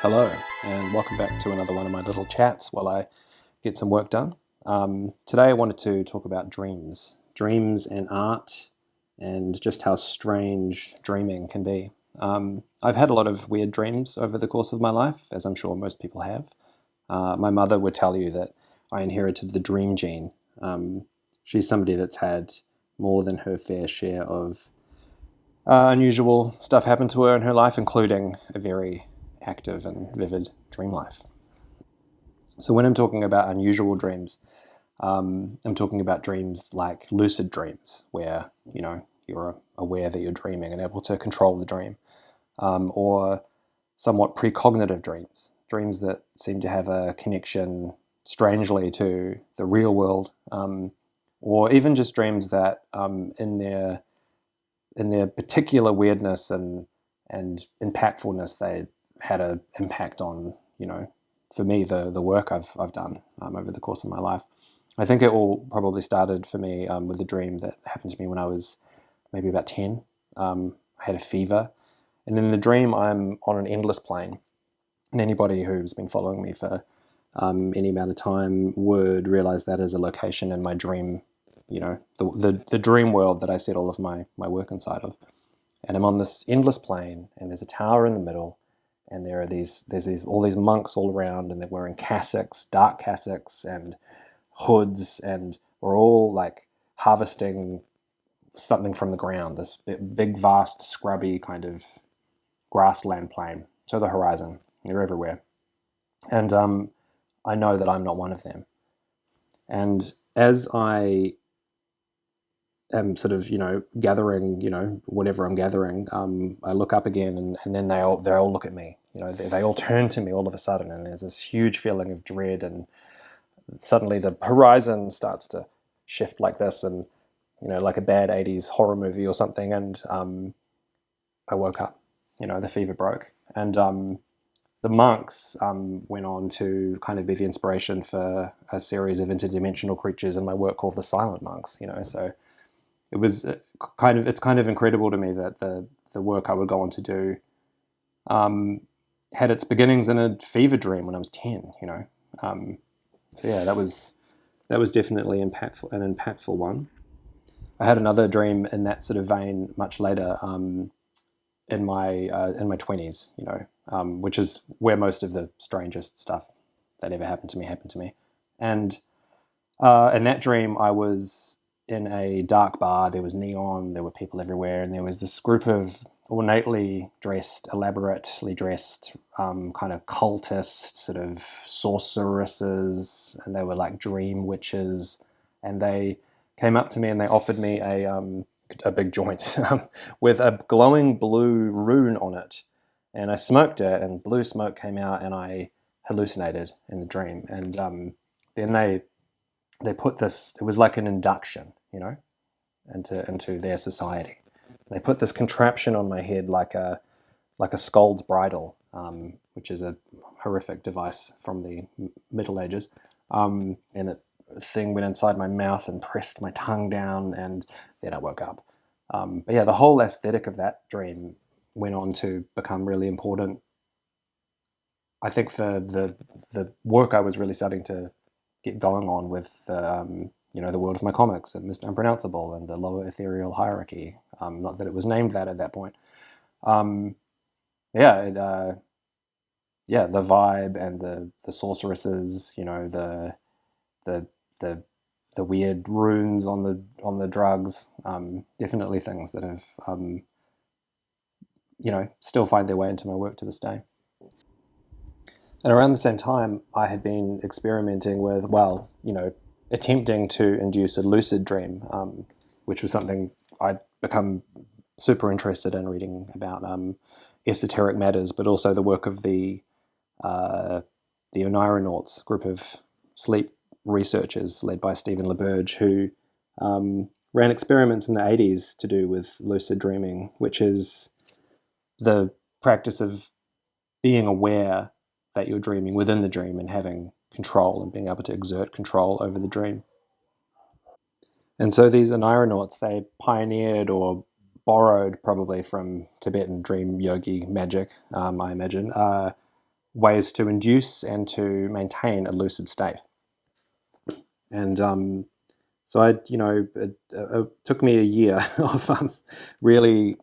Hello, and welcome back to another one of my little chats while I get some work done. Today I wanted to talk about dreams and art, and just how strange dreaming can be. I've had a lot of weird dreams over the course of my life, as I'm sure most people have. My mother would tell you that I inherited the dream gene. She's somebody that's had more than her fair share of unusual stuff happen to her in her life, including a very active and vivid dream life. So when I'm talking about unusual dreams, I'm talking about dreams like lucid dreams, where you're aware that you're dreaming and able to control the dream, or somewhat precognitive dreams, dreams that seem to have a connection strangely to the real world, or even just dreams that, in their particular weirdness and impactfulness, they had an impact on, for me, the work I've done over the course of my life. I think it all probably started for me with a dream that happened to me when I was maybe about 10. I had a fever, and in the dream I'm on an endless plane. And anybody who's been following me for any amount of time would realize that is a location in my dream, the dream world that I set all of my work inside of. And I'm on this endless plane, and there's a tower in the middle, and there's all these monks all around, and they're wearing cassocks, dark cassocks, and hoods, and we're all like harvesting something from the ground. This big, vast, scrubby kind of grassland plain to the horizon. They're everywhere, and I know that I'm not one of them. And as I am sort of, gathering, whatever I'm gathering, I look up again, and then they all look at me. They all turn to me all of a sudden, and there's this huge feeling of dread, and suddenly the horizon starts to shift like this, and like a bad 80s horror movie or something, and I woke up. The fever broke, and the monks went on to kind of be the inspiration for a series of interdimensional creatures in my work called the Silent Monks. So it was it's kind of incredible to me that the work I would go on to do had its beginnings in a fever dream when I was 10. So yeah, that was definitely an impactful one. I had another dream in that sort of vein much later, in my 20s, which is where most of the strangest stuff that ever happened to me. And in that dream, I was in a dark bar. There was neon, there were people everywhere, and there was this group of ornately dressed, elaborately dressed, kind of cultist, sort of sorceresses, and they were like dream witches, and they came up to me and they offered me a big joint with a glowing blue rune on it, and I smoked it, and blue smoke came out, and I hallucinated in the dream, and then they put this. It was like an induction, into their society. They put this contraption on my head like a scold's bridle, which is a horrific device from the Middle Ages, and it thing went inside my mouth and pressed my tongue down, and then I woke up. But yeah, the whole aesthetic of that dream went on to become really important. I think the work I was really starting to get going on with the world of my comics and Mr. Unpronounceable and the lower ethereal hierarchy. Not that it was named that at that point. Yeah, the vibe and the sorceresses, the the the weird runes on the drugs, definitely things that have still find their way into my work to this day. And around the same time, I had been experimenting with, attempting to induce a lucid dream, which was something I'd become super interested in reading about, esoteric matters, but also the work of the Onironauts, group of sleep researchers led by Stephen LaBerge, who ran experiments in the 80s to do with lucid dreaming, which is the practice of being aware that you're dreaming within the dream and having control and being able to exert control over the dream. And so these Onironauts, they pioneered or borrowed probably from Tibetan dream yogi magic, I imagine, ways to induce and to maintain a lucid state. And so it took me a year of really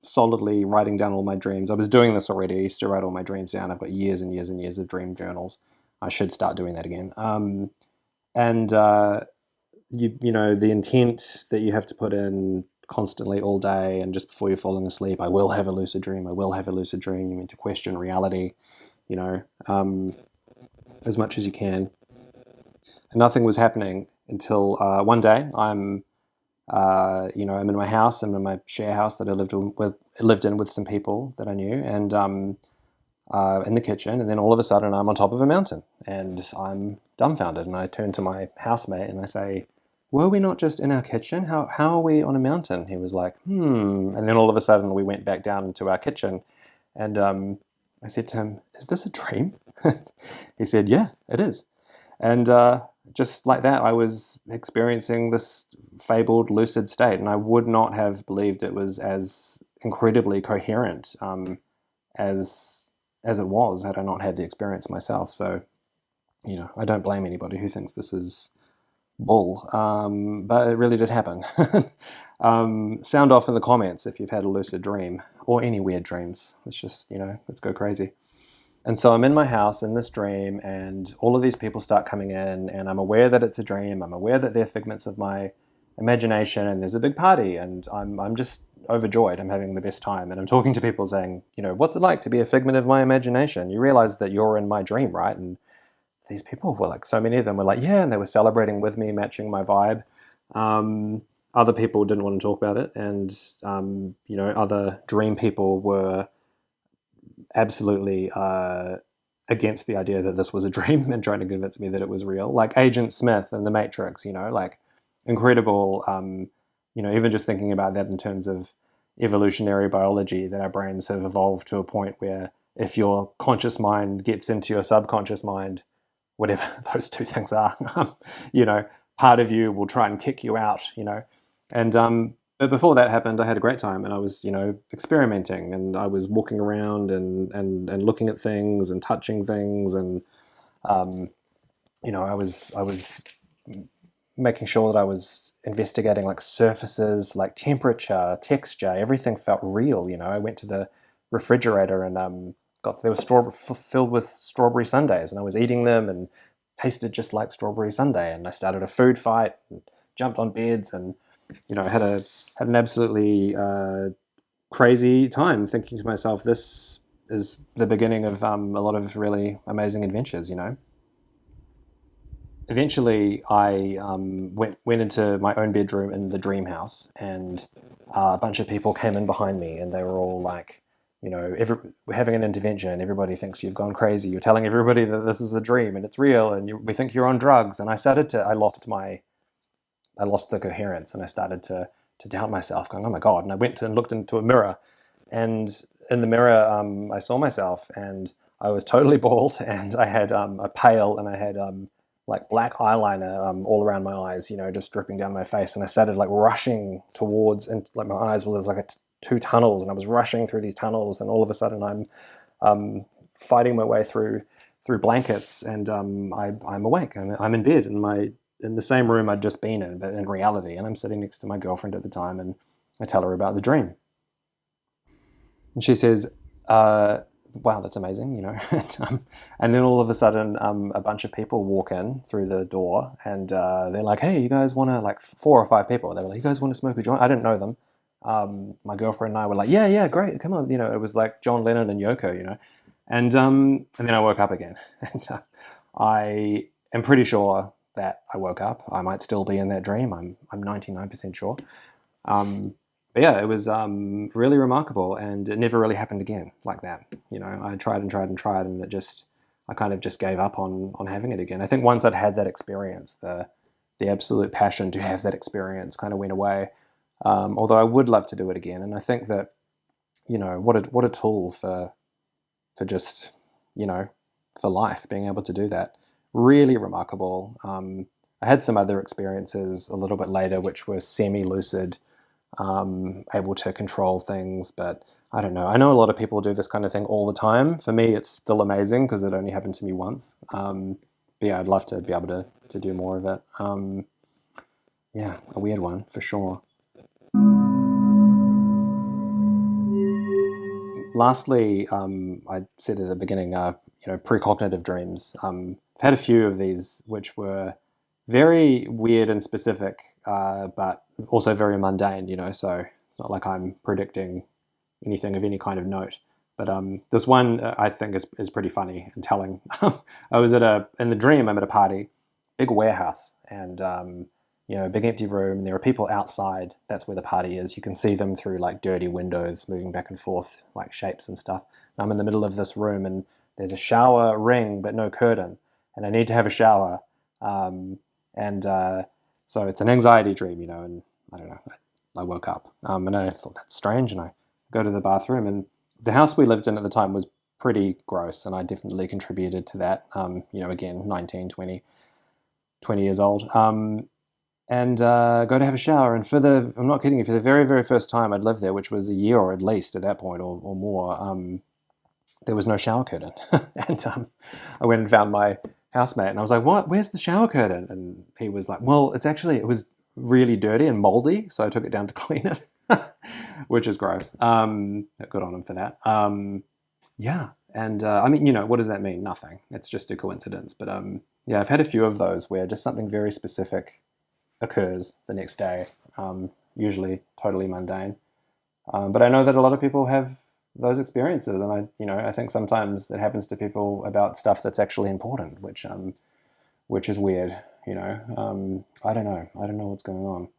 solidly writing down all my dreams. I was doing this already. I used to write all my dreams down. I've got years and years and years of dream journals. I should start doing that again. And the intent that you have to put in constantly all day and just before you're falling asleep, I will have a lucid dream. I will have a lucid dream. You mean to question reality, as much as you can. And nothing was happening until one day I'm in my house. I'm in my share house that I lived in with some people that I knew, and in the kitchen. And then all of a sudden, I'm on top of a mountain, and I'm dumbfounded. And I turn to my housemate and I say, "Were we not just in our kitchen? How are we on a mountain?" He was like, And then all of a sudden, we went back down into our kitchen, and I said to him, "Is this a dream?" He said, "Yeah, it is." And just like that, I was experiencing this fabled lucid state, and I would not have believed it was as incredibly coherent as it was had I not had the experience myself. So, I don't blame anybody who thinks this is bull, but it really did happen. Sound off in the comments if you've had a lucid dream or any weird dreams. Let's just, let's go crazy. And so I'm in my house in this dream, and all of these people start coming in, and I'm aware that it's a dream. I'm aware that they're figments of my imagination, and there's a big party, and I'm just overjoyed. I'm having the best time, and I'm talking to people saying, what's it like to be a figment of my imagination? You realize that you're in my dream, right? And these people were like, so many of them were like, yeah, and they were celebrating with me, matching my vibe. Other people didn't want to talk about it, and other dream people were absolutely against the idea that this was a dream and trying to convince me that it was real. Like Agent Smith and The Matrix, like incredible, even just thinking about that in terms of evolutionary biology, that our brains have evolved to a point where if your conscious mind gets into your subconscious mind, whatever those two things are, part of you will try and kick you out, and but before that happened, I had a great time, and I was, experimenting, and I was walking around and looking at things and touching things, and I was making sure that I was investigating like surfaces, like temperature, texture. Everything felt real. I went to the refrigerator and there was filled with strawberry sundaes, and I was eating them and tasted just like strawberry sundae. And I started a food fight, and jumped on beds, and had an absolutely crazy time thinking to myself, this is the beginning of a lot of really amazing adventures. Eventually, I went into my own bedroom in the dream house, and a bunch of people came in behind me, and they were all like, we're having an intervention. Everybody thinks you've gone crazy. You're telling everybody that this is a dream and it's real, and we think you're on drugs. And I lost the coherence, and I started to doubt myself, going, oh my God. And I went and looked into a mirror, and in the mirror, I saw myself, and I was totally bald, and I had a pail, and I had like black eyeliner all around my eyes, just dripping down my face. And I started like rushing towards, and like my eyes was like two tunnels, and I was rushing through these tunnels, and all of a sudden I'm fighting my way through blankets, and I'm awake. I'm in bed in the same room I'd just been in, but in reality. And I'm sitting next to my girlfriend at the time, and I tell her about the dream. And she says, wow, that's amazing, and then all of a sudden, a bunch of people walk in through the door, and they're like, hey, you guys want to, like 4 or 5 people. They were like, you guys want to smoke a joint? I didn't know them. My girlfriend and I were like, yeah, great, come on. It was like John Lennon and Yoko, and then I woke up again. And I am pretty sure that I woke up. I might still be in that dream. I'm 99% sure. But yeah, it was really remarkable, and it never really happened again like that. I tried and tried and tried, and I kind of just gave up on having it again. I think once I'd had that experience, the absolute passion to have that experience kind of went away. Although I would love to do it again, and I think that what a tool for just for life, being able to do that. Really remarkable. I had some other experiences a little bit later, which were semi-lucid, able to control things. But I don't know. I know a lot of people do this kind of thing all the time. For me, it's still amazing because it only happened to me once. But yeah, I'd love to be able to do more of it. Yeah, a weird one for sure. Lastly, I said at the beginning, precognitive dreams. I've had a few of these which were very weird and specific, but also very mundane, so it's not like I'm predicting anything of any kind of note. But this one I think is pretty funny and telling. I was in the dream, I'm at a party, big warehouse, and big empty room, and there are people outside. That's where the party is. You can see them through like dirty windows moving back and forth, like shapes and stuff. And I'm in the middle of this room, and there's a shower ring, but no curtain. And I need to have a shower. So it's an anxiety dream, and I don't know. I woke up, and I thought, that's strange. And I go to the bathroom, and the house we lived in at the time was pretty gross, and I definitely contributed to that. Again, 19, 20 years old. And go to have a shower. And I'm not kidding you, for the very, very first time I'd lived there, which was a year or at least at that point or more, there was no shower curtain. And I went and found my housemate, and I was like, "What? Where's the shower curtain?" And he was like, "Well, it was really dirty and moldy, so I took it down to clean it," which is gross. Good on him for that. Yeah. And what does that mean? Nothing. It's just a coincidence. But yeah, I've had a few of those where just something very specific occurs the next day, usually totally mundane. But I know that a lot of people have those experiences, and I think sometimes it happens to people about stuff that's actually important, which is weird. I don't know. I don't know what's going on.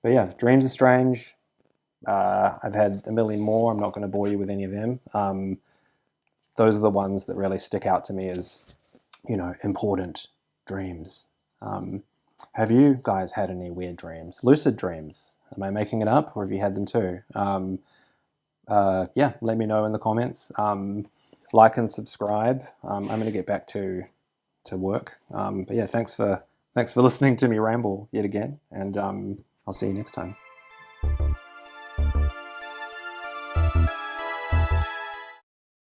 But yeah, dreams are strange. I've had a million more. I'm not going to bore you with any of them. Those are the ones that really stick out to me as, important dreams. Have you guys had any weird dreams? Lucid dreams? Am I making it up, or have you had them too? Yeah, let me know in the comments. Like and subscribe. I'm going to get back to work. But yeah, thanks for listening to me ramble yet again, and I'll see you next time.